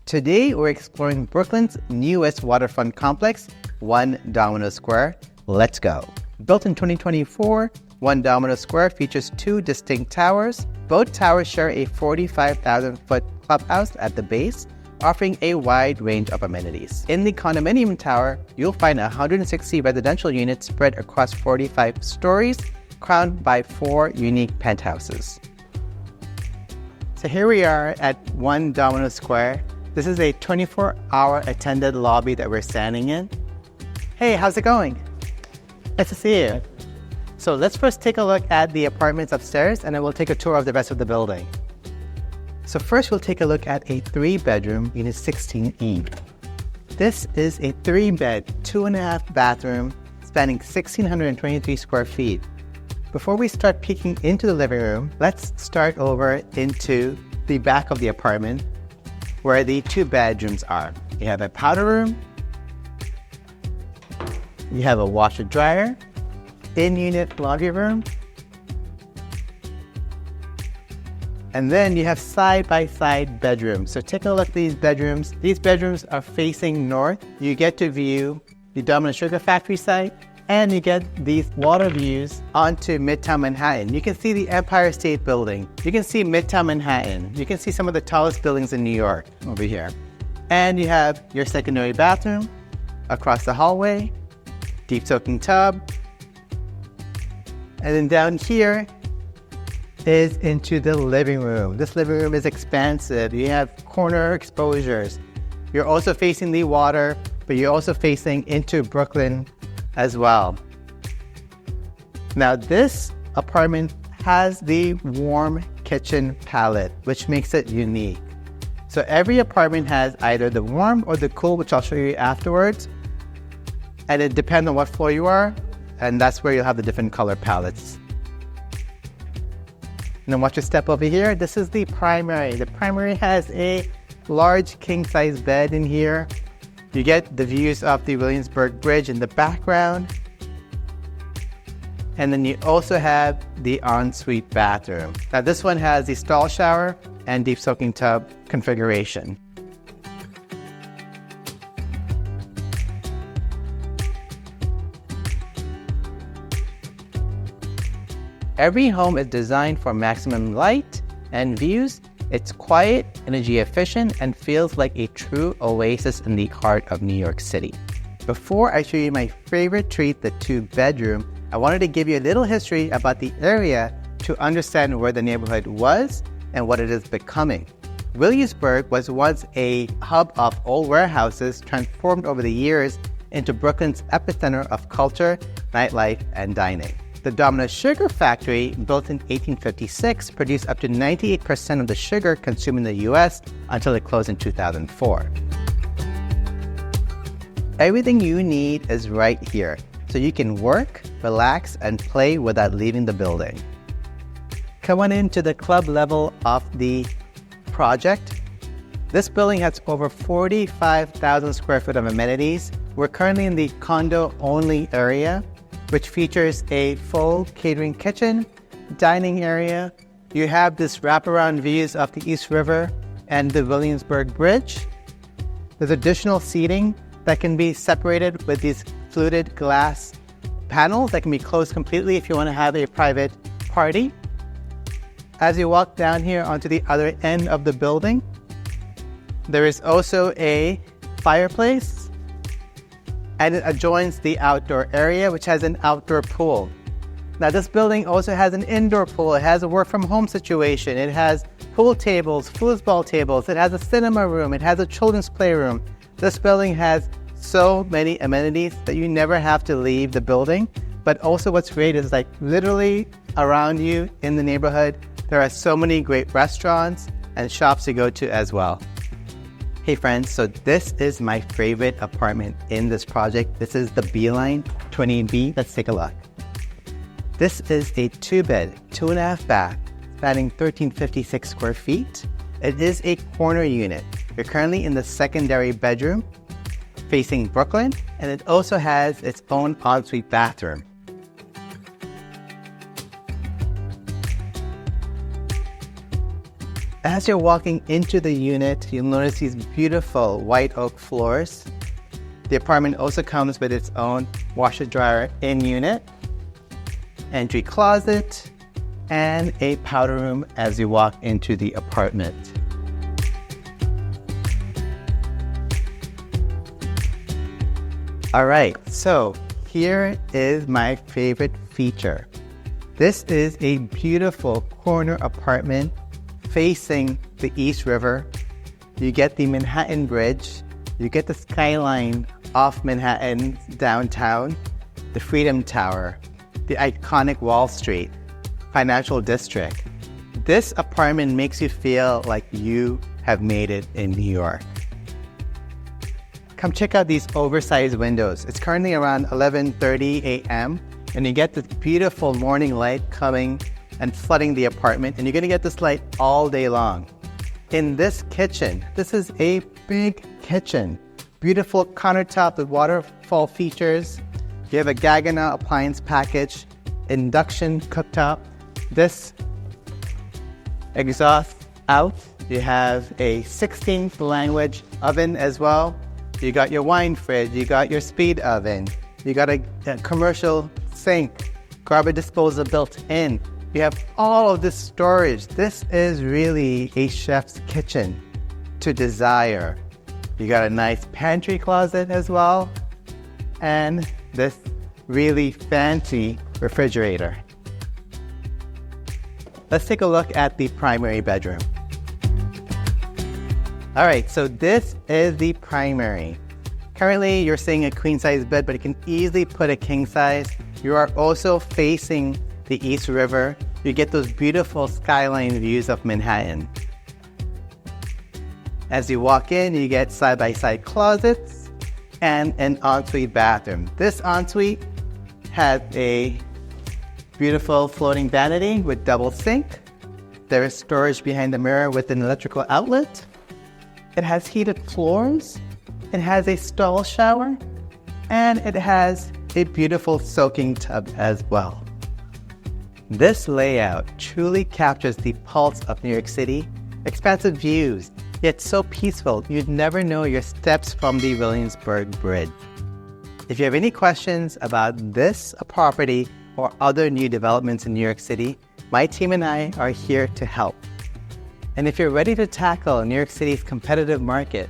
Today, we're exploring Brooklyn's newest waterfront complex, One Domino Square. Let's go. Built in 2024, One Domino Square features two distinct towers. Both towers share a 45,000-foot clubhouse at the base, offering a wide range of amenities. In the Condominium Tower, you'll find 160 residential units spread across 45 stories, crowned by 4 unique penthouses. So here we are at One Domino Square. This is a 24-hour attended lobby that we're standing in. Hey, how's it going? Nice to see you. So let's first take a look at the apartments upstairs, and then we'll take a tour of the rest of the building. So first we'll take a look at a 3-bedroom unit 16E. This is a 3-bed, 2.5 bathroom spanning 1,623 square feet. Before we start peeking into the living room, let's start over into the back of the apartment where the 2 bedrooms are. You have a powder room, you have a washer dryer, in-unit laundry room, and then you have side-by-side bedrooms. So take a look at these bedrooms. These bedrooms are facing north. You get to view the Domino Sugar Factory site, and you get these water views onto Midtown Manhattan. You can see the Empire State Building. You can see Midtown Manhattan. You can see some of the tallest buildings in New York over here. And you have your secondary bathroom across the hallway, deep soaking tub. And then down here is into the living room. This living room is expansive. You have corner exposures. You're also facing the water, but you're also facing into Brooklyn as well. Now this apartment has the warm kitchen palette, which makes it unique. So every apartment has either the warm or the cool, which I'll show you afterwards. And it depends on what floor you are, and that's where you'll have the different color palettes. And then watch your step over here. This is the primary. The primary has a large king-size bed in here. You get the views of the Williamsburg Bridge in the background. And then you also have the ensuite bathroom. Now this one has the stall shower and deep soaking tub configuration. Every home is designed for maximum light and views. It's quiet, energy efficient, and feels like a true oasis in the heart of New York City. Before I show you my favorite treat, the 2-bedroom, I wanted to give you a little history about the area to understand where the neighborhood was and what it is becoming. Williamsburg was once a hub of old warehouses transformed over the years into Brooklyn's epicenter of culture, nightlife, and dining. The Domino Sugar Factory, built in 1856, produced up to 98% of the sugar consumed in the US until it closed in 2004. Everything you need is right here, so you can work, relax, and play without leaving the building. Come on into the club level of the project. This building has over 45,000 square feet of amenities. We're currently in the condo-only area, which features a full catering kitchen, dining area. You have this wraparound views of the East River and the Williamsburg Bridge. There's additional seating that can be separated with these fluted glass panels that can be closed completely if you want to have a private party. As you walk down here onto the other end of the building, there is also a fireplace, and it adjoins the outdoor area, which has an outdoor pool. Now this building also has an indoor pool. It has a work from home situation. It has pool tables, foosball tables. It has a cinema room. It has a children's playroom. This building has so many amenities that you never have to leave the building. But also what's great is like literally around you in the neighborhood, there are so many great restaurants and shops to go to as well. Hey friends, so this is my favorite apartment in this project. This is the Beeline 28B. Let's take a look. This is a 2-bed, 2.5 bath, spanning 1,356 square feet. It is a corner unit. You're currently in the secondary bedroom facing Brooklyn, and it also has its own ensuite bathroom. As you're walking into the unit, you'll notice these beautiful white oak floors. The apartment also comes with its own washer dryer in unit, entry closet, and a powder room as you walk into the apartment. All right, so here is my favorite feature. This is a beautiful corner apartment facing the East River. You get the Manhattan Bridge, you get the skyline off Manhattan downtown, the Freedom Tower, the iconic Wall Street, Financial District. This apartment makes you feel like you have made it in New York. Come check out these oversized windows. It's currently around 11:30 a.m. and you get this beautiful morning light coming and flooding the apartment, and you're gonna get this light all day long. In this kitchen, this is a big kitchen. Beautiful countertop with waterfall features. You have a Gaggenau appliance package, induction cooktop. This exhaust out. You have a 16th language oven as well. You got your wine fridge, you got your speed oven, you got a commercial sink, garbage disposal built in. You have all of this storage. This is really a chef's kitchen to desire. You got a nice pantry closet as well, and this really fancy refrigerator. Let's take a look at the primary bedroom. All right, so this is the primary. Currently, you're seeing a queen size bed, but you can easily put a king size. You are also facing the East River. You get those beautiful skyline views of Manhattan. As you walk in, you get side-by-side closets and an ensuite bathroom. This ensuite has a beautiful floating vanity with double sink. There is storage behind the mirror with an electrical outlet. It has heated floors, it has a stall shower, and it has a beautiful soaking tub as well. This layout truly captures the pulse of New York City. Expansive views, yet so peaceful you'd never know your steps from the Williamsburg Bridge. If you have any questions about this property or other new developments in New York City, my team and I are here to help. And if you're ready to tackle New York City's competitive market,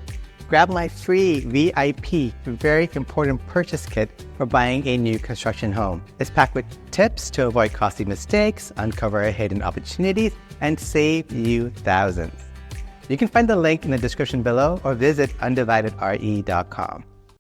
grab my free VIP, very important purchase kit for buying a new construction home. It's packed with tips to avoid costly mistakes, uncover hidden opportunities, and save you thousands. You can find the link in the description below or visit undividedre.com.